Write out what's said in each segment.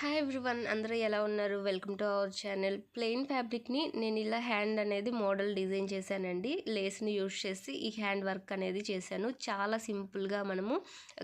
Hi everyone, అందరూ ఎలా ఉన్నారు? Welcome to our channel. Plain ఫ్యాబ్రిక్ని నేను ఇలా హ్యాండ్ అనేది మోడల్ డిజైన్ చేశానండి. లేస్ని యూజ్ చేసి ఈ హ్యాండ్ వర్క్ అనేది చేశాను. చాలా సింపుల్గా మనము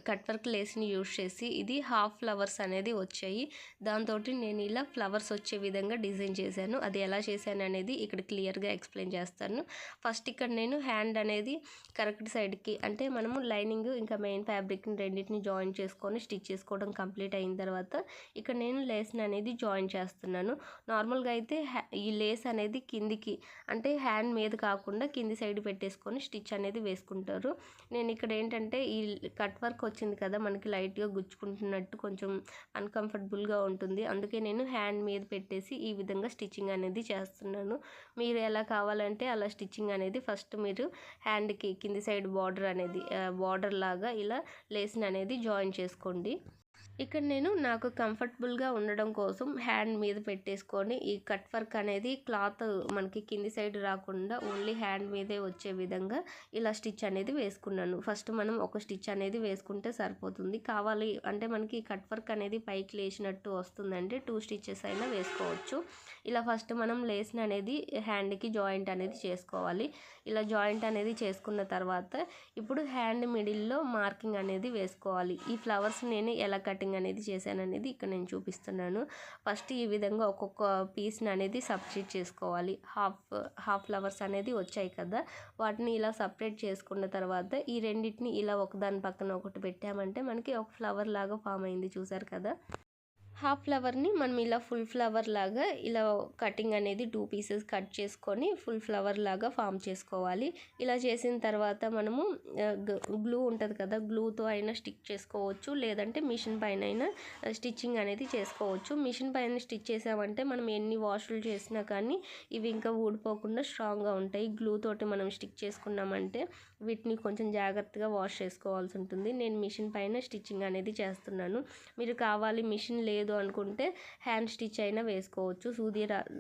కట్ వర్క్ లేస్ని యూజ్ చేసి ఇది హాఫ్ ఫ్లవర్స్ అనేది వచ్చాయి. దాంతో నేను ఇలా ఫ్లవర్స్ వచ్చే విధంగా డిజైన్ చేశాను. అది ఎలా చేశాను అనేది ఇక్కడ క్లియర్గా ఎక్స్ప్లెయిన్ చేస్తాను. ఫస్ట్ ఇక్కడ నేను హ్యాండ్ అనేది కరెక్ట్ సైడ్కి, అంటే మనము లైనింగ్ ఇంకా మెయిన్ ఫ్యాబ్రిక్ని రెండింటిని జాయిన్ చేసుకొని స్టిచ్ చేసుకోవడం కంప్లీట్ అయిన తర్వాత ఇక్కడ నేను లేస్ని అనేది జాయిన్ చేస్తున్నాను. నార్మల్గా అయితే ఈ లేస్ అనేది కిందికి, అంటే హ్యాండ్ మీద కాకుండా కింది సైడ్ పెట్టేసుకొని స్టిచ్ అనేది వేసుకుంటారు. నేను ఇక్కడ ఏంటంటే ఈ కట్ వర్క్ వచ్చింది కదా, మనకి లైట్గా గుచ్చుకుంటున్నట్టు కొంచెం అన్కంఫర్టబుల్గా ఉంటుంది. అందుకే నేను హ్యాండ్ మీద పెట్టేసి ఈ విధంగా స్టిచ్చింగ్ అనేది చేస్తున్నాను. మీరు ఎలా కావాలంటే అలా స్టిచ్చింగ్ అనేది ఫస్ట్ మీరు హ్యాండ్కి కింది సైడ్ బార్డర్ లాగా ఇలా లేస్ని అనేది జాయిన్ చేసుకోండి. ఇక్కడ నేను నాకు కంఫర్టబుల్గా ఉండడం కోసం హ్యాండ్ మీద పెట్టేసుకొని ఈ కట్ వర్క్ అనేది క్లాత్ మనకి కింది సైడ్ రాకుండా ఓన్లీ హ్యాండ్ మీదే వచ్చే విధంగా ఇలా స్టిచ్ అనేది వేసుకున్నాను. ఫస్ట్ మనం ఒక స్టిచ్ అనేది వేసుకుంటే సరిపోతుంది. కావాలి అంటే మనకి కట్ వర్క్ అనేది పైకి లేచినట్టు వస్తుందంటే 2 స్టిచెస్ అయినా వేసుకోవచ్చు. ఇలా ఫస్ట్ మనం లేస్ని అనేది హ్యాండ్కి జాయింట్ అనేది చేసుకోవాలి. ఇలా జాయింట్ అనేది చేసుకున్న తర్వాత ఇప్పుడు హ్యాండ్ మిడిల్లో మార్కింగ్ అనేది వేసుకోవాలి. ఈ ఫ్లవర్స్ నేను ఎలా కటింగ్ అనేది చేశాననేది ఇక్కడ నేను చూపిస్తున్నాను. ఫస్ట్ ఈ విధంగా ఒక్కొక్క పీస్ని అనేది సపరేట్ చేసుకోవాలి. హాఫ్ ఫ్లవర్స్ అనేది వచ్చాయి కదా, వాటిని ఇలా సపరేట్ చేసుకున్న తర్వాత ఈ రెండింటిని ఇలా ఒకదాని పక్కన ఒకటి పెట్టామంటే మనకి ఒక ఫ్లవర్ లాగా ఫామ్ అయింది. చూసారు కదా, హాఫ్ ఫ్లవర్ని మనం ఇలా ఫుల్ ఫ్లవర్ లాగా ఇలా కటింగ్ అనేది 2 పీసెస్ కట్ చేసుకొని ఫుల్ ఫ్లవర్ లాగా ఫామ్ చేసుకోవాలి. ఇలా చేసిన తర్వాత మనము గ్లూ ఉంటుంది కదా, గ్లూతో అయినా స్టిక్ చేసుకోవచ్చు, లేదంటే మిషన్ పైన అయినా స్టిచ్చింగ్ అనేది చేసుకోవచ్చు. మిషన్ పైన స్టిచ్ చేసామంటే మనం ఎన్ని వాషులు చేసినా కానీ ఇవి ఇంకా ఊడిపోకుండా స్ట్రాంగ్గా ఉంటాయి. గ్లూ తోటి మనం స్టిక్ చేసుకున్నామంటే వీటిని కొంచెం జాగ్రత్తగా వాష్ చేసుకోవాల్సి ఉంటుంది. నేను మిషన్ పైన స్టిచ్చింగ్ అనేది చేస్తున్నాను. మీరు కావాలి మిషన్ లేదు అనుకుంటే హ్యాండ్ స్టిచ్ అయినా వేసుకోవచ్చు.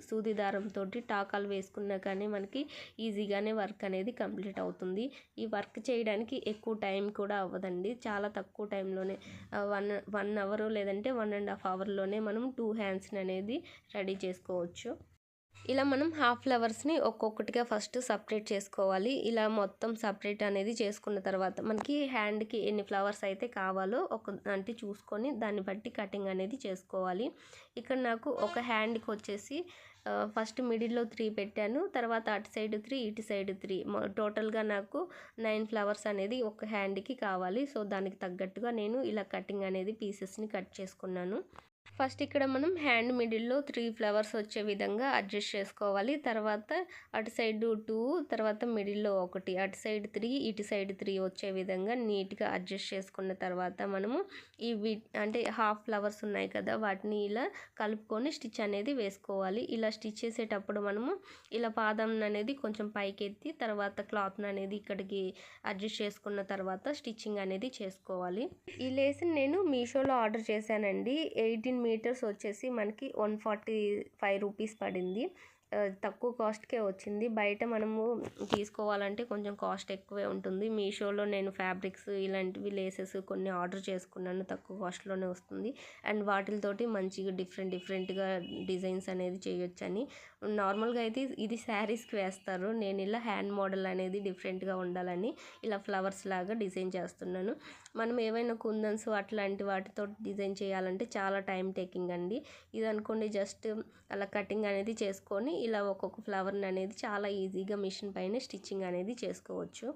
సూది దారంతో టాకాలు వేసుకున్నా కానీ మనకి ఈజీగానే వర్క్ అనేది కంప్లీట్ అవుతుంది. ఈ వర్క్ చేయడానికి ఎక్కువ టైం కూడా అవ్వదండి. చాలా తక్కువ టైంలోనే 1 అవర్ లేదంటే 1.5 అవర్లోనే మనం 2 హ్యాండ్స్ని అనేది రెడీ చేసుకోవచ్చు. ఇలా మనం హాఫ్ ఫ్లవర్స్ని ఒక్కొక్కటిగా ఫస్ట్ సపరేట్ చేసుకోవాలి. ఇలా మొత్తం సపరేట్ అనేది చేసుకున్న తర్వాత మనకి హ్యాండ్కి ఎన్ని ఫ్లవర్స్ అయితే కావాలో అంటే చూసుకొని దాన్ని బట్టి కటింగ్ అనేది చేసుకోవాలి. ఇక్కడ నాకు ఒక హ్యాండ్కి వచ్చేసి ఫస్ట్ మిడిల్లో 3 పెట్టాను, తర్వాత అటు సైడ్ 3 ఇటు సైడ్ 3, టోటల్గా నాకు 9 ఫ్లవర్స్ అనేది ఒక హ్యాండ్కి కావాలి. సో దానికి తగ్గట్టుగా నేను ఇలా కటింగ్ అనేది పీసెస్ని కట్ చేసుకున్నాను. ఫస్ట్ ఇక్కడ మనం హ్యాండ్ మిడిల్లో 3 ఫ్లవర్స్ వచ్చే విధంగా అడ్జస్ట్ చేసుకోవాలి. తర్వాత అటు సైడ్ 2, తర్వాత మిడిల్లో 1, అటు సైడ్ 3 ఇటు సైడ్ 3 వచ్చే విధంగా నీట్గా అడ్జస్ట్ చేసుకున్న తర్వాత మనము అంటే హాఫ్ ఫ్లవర్స్ ఉన్నాయి కదా, వాటిని ఇలా కలుపుకొని స్టిచ్ అనేది వేసుకోవాలి. ఇలా స్టిచ్ చేసేటప్పుడు మనము ఇలా పాదం అనేది కొంచెం పైకెత్తి తర్వాత క్లాత్ని అనేది ఇక్కడికి అడ్జస్ట్ చేసుకున్న తర్వాత స్టిచ్చింగ్ అనేది చేసుకోవాలి. ఈ లేస్ని నేను మీషోలో ఆర్డర్ చేశానండి. 18 మీటర్స్ వచ్చేసి మనకి 145 రూపీస్ పడింది. తక్కువ కాస్ట్కే వచ్చింది. బయట మనము తీసుకోవాలంటే కొంచెం కాస్ట్ ఎక్కువే ఉంటుంది. మీషోలో నేను ఫ్యాబ్రిక్స్ ఇలాంటివి లేసెస్ కొన్ని ఆర్డర్ చేసుకున్నాను, తక్కువ కాస్ట్లోనే వస్తుంది. అండ్ వాటితోటి మంచిగా డిఫరెంట్గా డిజైన్స్ అనేది చేయొచ్చని. నార్మల్గా అయితే ఇది శారీస్కి వేస్తారు. నేను ఇలా హ్యాండ్ మోడల్ అనేది డిఫరెంట్గా ఉండాలని ఇలా ఫ్లవర్స్ లాగా డిజైన్ చేస్తున్నాను. మనం ఏవైనా కుందన్స్ అట్లాంటి వాటితో డిజైన్ చేయాలంటే చాలా టైం టేకింగ్ అండి. ఇది అనుకోండి జస్ట్ అలా కటింగ్ అనేది చేసుకొని ఇలా ఒక్కొక్క ఫ్లవర్ని అనేది చాలా ఈజీగా మిషన్ పైన స్టిచ్చింగ్ అనేది చేసుకోవచ్చు.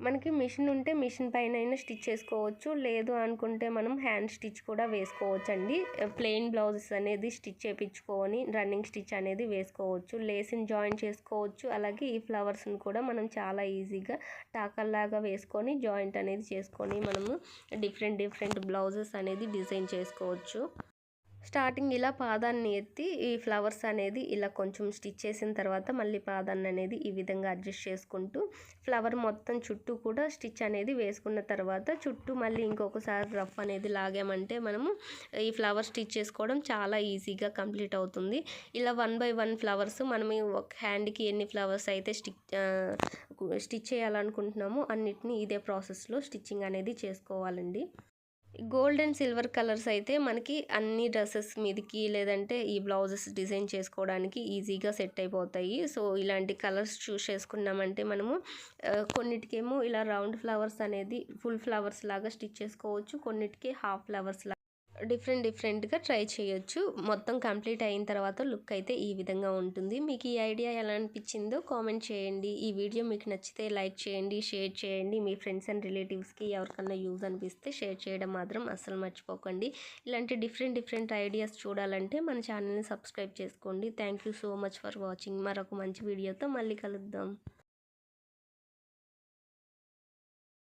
మనకి మిషన్ ఉంటే మిషన్ పైన అయినా స్టిచ్ చేసుకోవచ్చు, లేదు అనుకుంటే మనం హ్యాండ్ స్టిచ్ కూడా వేసుకోవచ్చు అండి. ప్లెయిన్ బ్లౌజెస్ అనేది స్టిచ్ చేయించుకొని రన్నింగ్ స్టిచ్ అనేది వేసుకోవచ్చు, లేస్ని జాయిన్ చేసుకోవచ్చు. అలాగే ఈ ఫ్లవర్స్ని కూడా మనం చాలా ఈజీగా టాకల్లాగా వేసుకొని జాయింట్ అనేది చేసుకొని మనము డిఫరెంట్ బ్లౌజెస్ అనేది డిజైన్ చేసుకోవచ్చు. స్టార్టింగ్ ఇలా పాదాన్ని ఎత్తి ఈ ఫ్లవర్స్ అనేది ఇలా కొంచెం స్టిచ్ చేసిన తర్వాత మళ్ళీ పాదాన్ని అనేది ఈ విధంగా అడ్జస్ట్ చేసుకుంటూ ఫ్లవర్ మొత్తం చుట్టూ కూడా స్టిచ్ అనేది వేసుకున్న తర్వాత చుట్టూ మళ్ళీ ఇంకొకసారి రఫ్ అనేది లాగామంటే మనము ఈ ఫ్లవర్ స్టిచ్ చేసుకోవడం చాలా ఈజీగా కంప్లీట్ అవుతుంది. ఇలా 1 by 1 ఫ్లవర్స్ మనం ఒక హ్యాండ్కి ఎన్ని ఫ్లవర్స్ అయితే స్టిచ్ చేయాలనుకుంటున్నామో అన్నిటినీ ఇదే ప్రాసెస్లో స్టిచ్చింగ్ అనేది చేసుకోవాలండి. గోల్డ్ అండ్ సిల్వర్ కలర్స్ అయితే మనకి అన్ని డ్రెస్సెస్ మీదకి లేదంటే ఈ బ్లౌజెస్ డిజైన్ చేసుకోవడానికి ఈజీగా సెట్ అయిపోతాయి. సో ఇలాంటి కలర్స్ చూస్ చేసుకున్నామంటే మనము కొన్నిటికేమో ఇలా రౌండ్ ఫ్లవర్స్ అనేది ఫుల్ ఫ్లవర్స్ లాగా స్టిచ్ చేసుకోవచ్చు. కొన్నిటికి హాఫ్ ఫ్లవర్స్ లాగా డిఫరెంట్గా ట్రై చేయొచ్చు. మొత్తం కంప్లీట్ అయిన తర్వాత లుక్ అయితే ఈ విధంగా ఉంటుంది. మీకు ఈ ఐడియా ఎలా అనిపించిందో కామెంట్ చేయండి. ఈ వీడియో మీకు నచ్చితే లైక్ చేయండి, షేర్ చేయండి. మీ ఫ్రెండ్స్ అండ్ రిలేటివ్స్కి ఎవరికన్నా యూజ్ అనిపిస్తే షేర్ చేయడం మాత్రం అస్సలు మర్చిపోకండి. ఇలాంటి డిఫరెంట్ ఐడియాస్ చూడాలంటే మన ఛానల్ని సబ్స్క్రైబ్ చేసుకోండి. Thank you so much for watching. మరొక మంచి వీడియోతో మళ్ళీ కలుద్దాం.